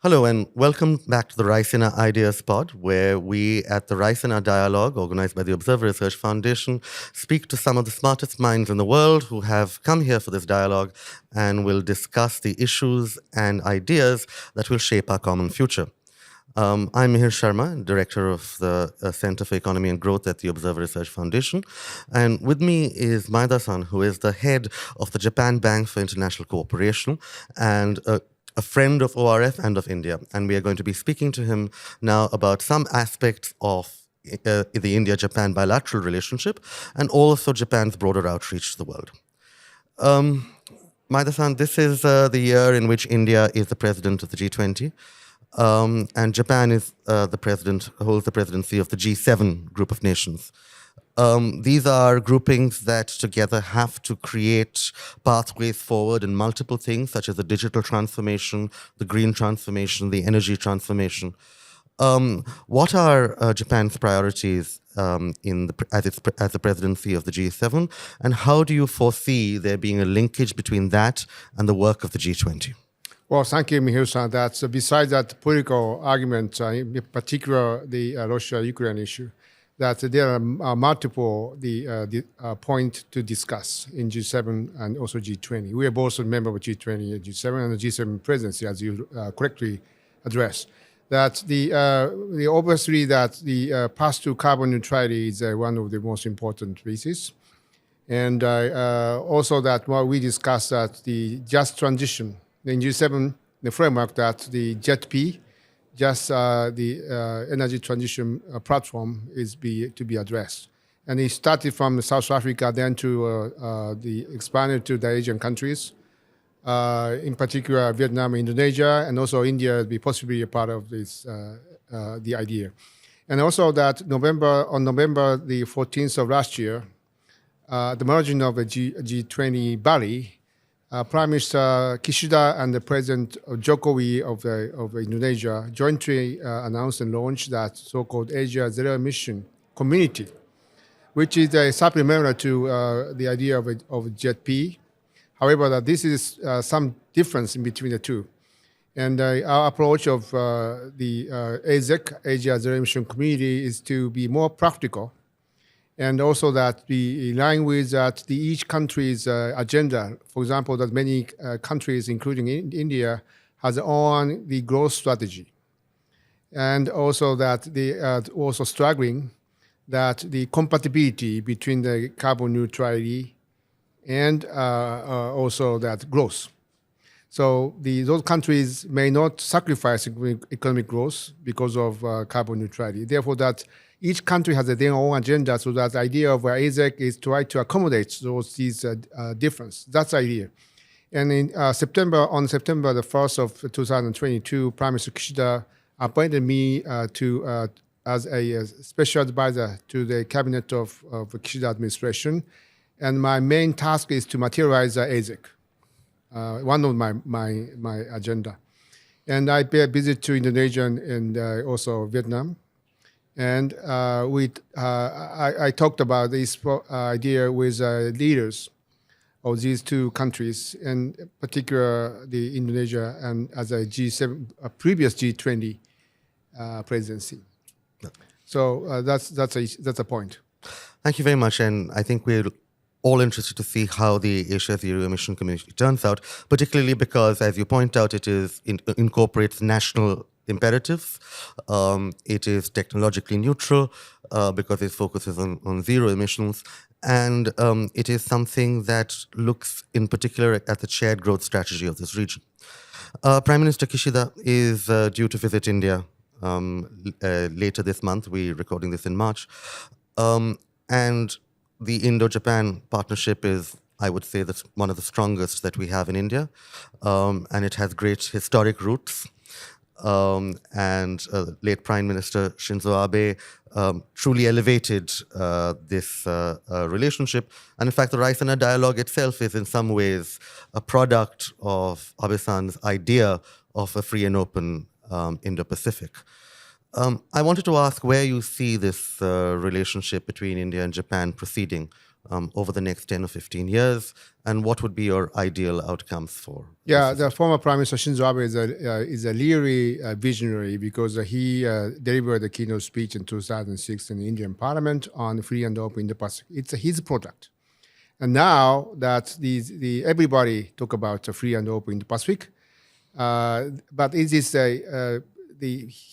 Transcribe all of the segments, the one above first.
Hello and welcome back to the Raisina Ideas Pod, where we at the Raisina Dialogue, organized by the Observer Research Foundation, speak to some of the smartest minds in the world who have come here for this dialogue and will discuss the issues and ideas that will shape our common future. I'm Mihir Sharma, Director of the Center for Economy and Growth at the Observer Research Foundation. And with me is Maeda-san, who is the head of the Japan Bank for International Cooperation and a friend of ORF and of India. And we are going to be speaking to him now about some aspects of the India-Japan bilateral relationship and also Japan's broader outreach to the world. Maeda-san, this is the year in which India is the president of the G20. And Japan is holds the presidency of the G7 group of nations. These are groupings that together have to create pathways forward in multiple things, such as the digital transformation, the green transformation, the energy transformation. What are Japan's priorities as the presidency of the G7, and how do you foresee there being a linkage between that and the work of the G20? Well, thank you, Mihir-san. That's besides that political argument, in particular the Russia-Ukraine issue, that there are multiple points to discuss in G7 and also G20. We are both a member of G20 and G7 and the G7 presidency, as you correctly addressed. That obviously that the path to carbon neutrality is one of the most important pieces, and also that what we discussed that the just transition in G7, the framework that the JETP, the energy transition platform, is to be addressed. And it started from South Africa, then to expanded to the Asian countries, in particular Vietnam, Indonesia, and also India will be possibly a part of this, the idea. And also that on November the 14th of last year, the merging of the G20 Bali, Prime Minister Kishida and the President Jokowi of Indonesia jointly announced and launched that so-called Asia Zero Emission Community, which is a supplementary to the idea of JETP. However, that this is some difference in between the two. And our approach of the AZEC, Asia Zero Emission Community, is to be more practical, and also that be in line with that each country's agenda. For example, that many countries, including India, has on the growth strategy, and also that they are also struggling that the compatibility between the carbon neutrality and also that growth. So those countries may not sacrifice economic growth because of carbon neutrality. Therefore, that each country has their own agenda, so that the idea of AZEC is to try to accommodate these differences. That's the idea. And on September the 1st of 2022, Prime Minister Kishida appointed me as a special advisor to the cabinet of Kishida administration. And my main task is to materialize AZEC, one of my agenda. And I pay a visit to Indonesia and also Vietnam. And I talked about this idea with leaders of these two countries, in particular the Indonesia and as a G7, a previous G20 presidency. So that's a point. Thank you very much, and I think we're all interested to see how the Asia Zero Emission Community turns out, particularly because, as you point out, it incorporates national imperatives. It is technologically neutral because it focuses on zero emissions. And it is something that looks in particular at the shared growth strategy of this region. Prime Minister Kishida is due to visit India later this month. We're recording this in March. And the Indo-Japan partnership is, I would say, that's one of the strongest that we have in India. And it has great historic roots. And late Prime Minister Shinzo Abe truly elevated this relationship. And in fact, the Raisina Dialogue itself is in some ways a product of Abe-san's idea of a free and open Indo-Pacific. I wanted to ask where you see this relationship between India and Japan proceeding over the next 10 or 15 years? And what would be your ideal outcomes for? Yeah, the former Prime Minister Shinzo Abe is a really visionary because he delivered a keynote speech in 2006 in the Indian Parliament on free and open Indo-Pacific. It's his product. And now that everybody talk about free and open Indo-Pacific, but it is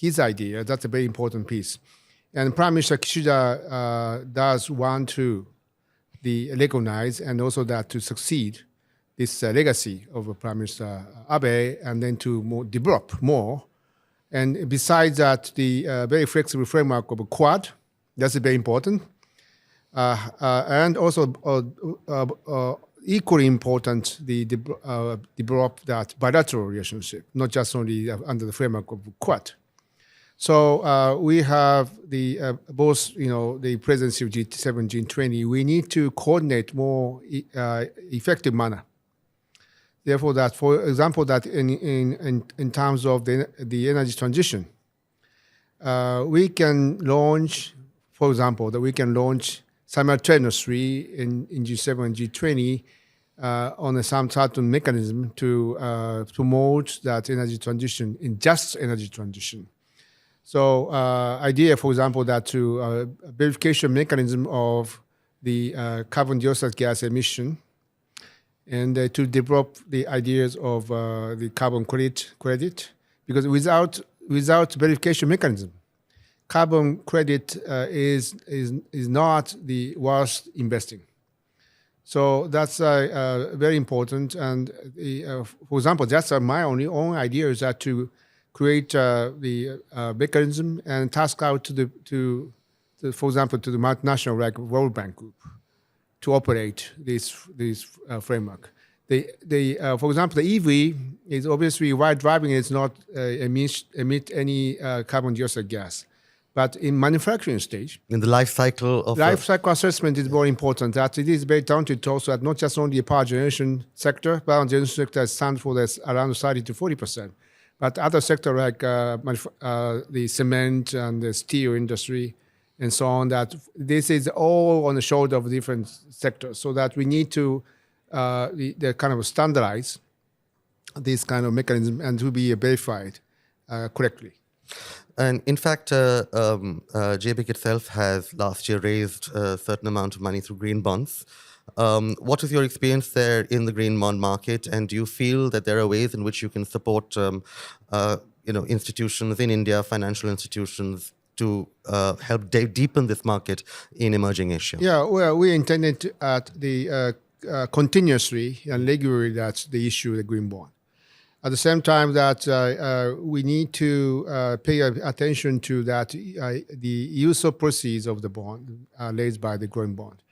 his idea. That's a very important piece. And Prime Minister Kishida does want to recognize and also that to succeed this legacy of Prime Minister Abe and then to develop more. And besides that, the very flexible framework of a Quad, that's very important. And also equally important, develop that bilateral relationship, not just only under the framework of Quad. So we have both, the presidency of G7, G20. We need to coordinate more effective manner. Therefore, that for example, that in terms of the energy transition, we can launch, for example, that we can launch simultaneously in G7 and G20 on some certain mechanism to promote that energy transition in just energy transition. So idea, for example, that to verification mechanism of the carbon dioxide gas emission and to develop the ideas of the carbon credit, because without verification mechanism, carbon credit is not the worth investing. So that's very important. And for example, that's my own idea is that to create the mechanism and task out to for example, to the multinational like World Bank Group to operate this framework. For example, the EV is obviously while driving is not emit any carbon dioxide gas. But in manufacturing stage, in the life cycle assessment is more important. That it is very talented also that not just only the power generation sector, power generation sector stands for this around 30 to 40%, but other sector like the cement and the steel industry and so on. That this is all on the shoulder of different sectors, so that we need to kind of standardize this kind of mechanism and to be verified correctly. And in fact, JBIC itself has last year raised a certain amount of money through green bonds. What is your experience there in the green bond market? And do you feel that there are ways in which you can support institutions in India, financial institutions, to help deepen this market in emerging Asia? Yeah, well, we intended at the continuously and regularly that's the issue of the green bond. At the same time that we need to pay attention to that the use of proceeds of the bond raised by the green bond.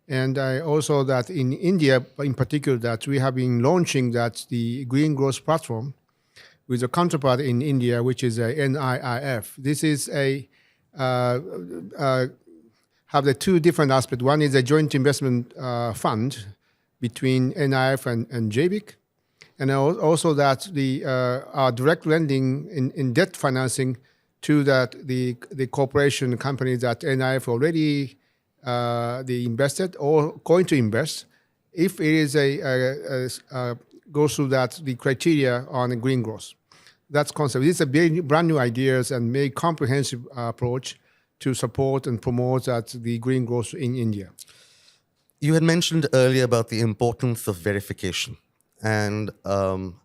And also that in India, in particular, that we have been launching that the Green Growth Platform with a counterpart in India, which is a NIIF. This is have the two different aspects. One is a joint investment fund between NIIF and JBIC. And also that our direct lending in debt financing to that the corporation companies that NIF already they invested or going to invest, if it is goes through that the criteria on the green growth. That's concept. These are very brand new ideas and very comprehensive approach to support and promote that the green growth in India. You had mentioned earlier about the importance of verification. And I'm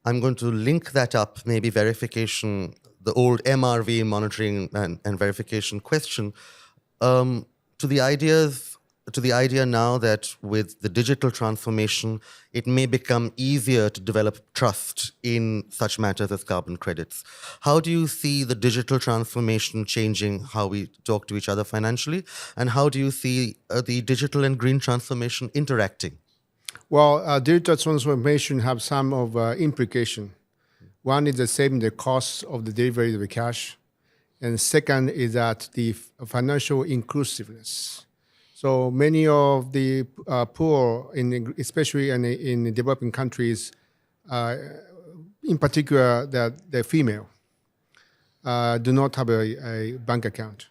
going to link that up, maybe verification, the old MRV, monitoring and verification question, to the idea now that with the digital transformation, it may become easier to develop trust in such matters as carbon credits. How do you see the digital transformation changing how we talk to each other financially? And how do you see the digital and green transformation interacting? Well, digital transformation have some of implication. One is the saving the costs of the delivery of the cash. And second is that the financial inclusiveness. So many of the poor, especially in developing countries, in particular that they're female, do not have a bank account.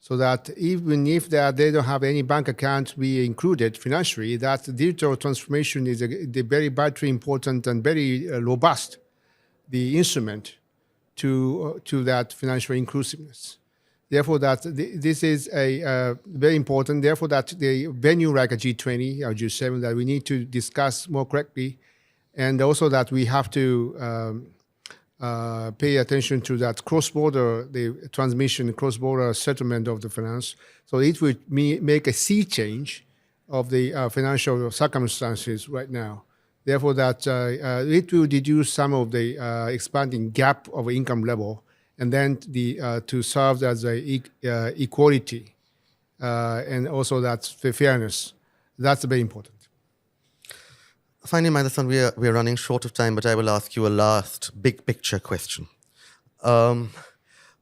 so that even if they don't have any bank account to be included financially, that digital transformation is a very vitally important and very robust the instrument to that financial inclusiveness. Therefore, that this is a very important. Therefore, that the venue like a G20 or G7 that we need to discuss more correctly, and also that we have to pay attention to that cross-border, the transmission, cross-border settlement of the finance. So it would make a sea change of the financial circumstances right now. Therefore, that it will reduce some of the expanding gap of income level, and then to serve as a equality and also that's the fairness. That's very important. Finally, Maeda-san, we are running short of time, but I will ask you a last big picture question.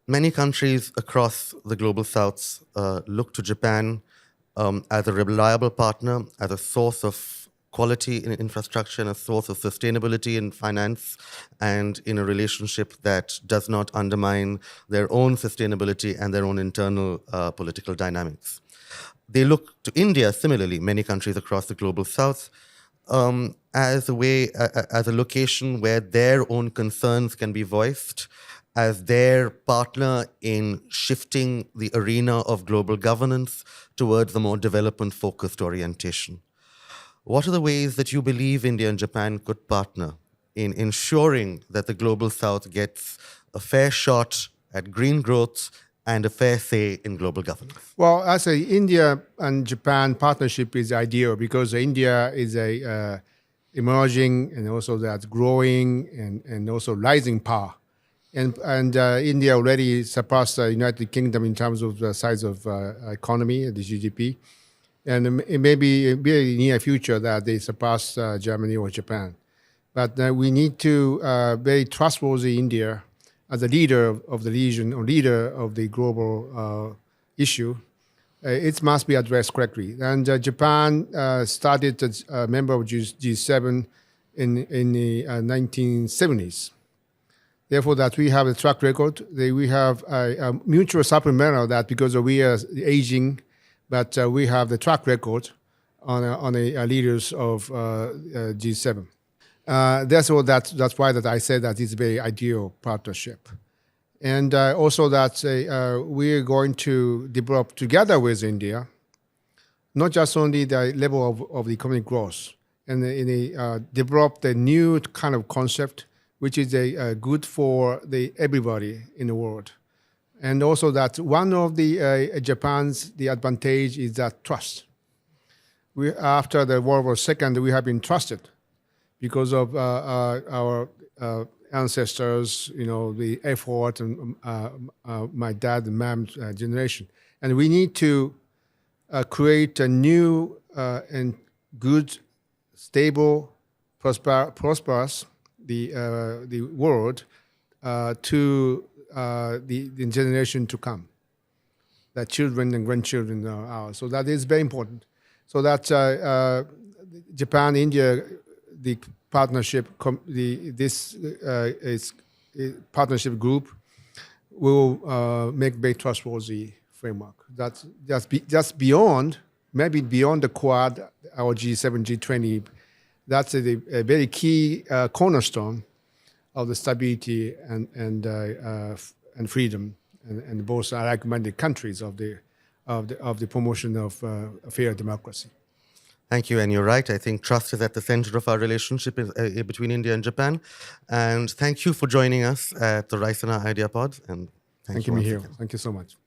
Many countries across the global south look to Japan as a reliable partner, as a source of quality in infrastructure and a source of sustainability in finance, and in a relationship that does not undermine their own sustainability and their own internal political dynamics. They look to India, similarly, many countries across the global south, as a location where their own concerns can be voiced, as their partner in shifting the arena of global governance towards a more development-focused orientation. What are the ways that you believe India and Japan could partner in ensuring that the global south gets a fair shot at green growth and a fair say in global governance? Well, as a India and Japan partnership is ideal because India is a emerging and also that growing and also rising power. And India already surpassed the United Kingdom in terms of the size of economy, the GDP. And it may be in the near future that they surpass Germany or Japan. But we need to very trustworthy India as a leader of the region or leader of the global issue. It must be addressed correctly. And Japan started as a member of G7 in the 1970s. Therefore, that we have a track record. We have a mutual supplemental that because we are aging, but we have the track record on the leaders of G7. That's why that I said that it's a very ideal partnership. And also that we are going to develop together with India, not just only the level of the economic growth, and develop the new kind of concept, which is good for everybody in the world. And also that one of the Japan's advantage is that trust. After the World War II, we have been trusted because of our ancestors, the effort and my dad and mom's generation. And we need to create a new and good, stable, prosperous the world to the generation to come, that children and grandchildren are ours. So that is very important. So that Japan, India, the partnership, partnership group will make very trustworthy framework. That's beyond, maybe beyond the Quad, our G7, G20. That's a very key cornerstone of the stability and freedom, and both are like-minded countries of the promotion of fair democracy. Thank you, and you're right. I think trust is at the center of our relationship between India and Japan. And thank you for joining us at the Raisina Idea Pod. And thank you, Mihir. Thank you so much.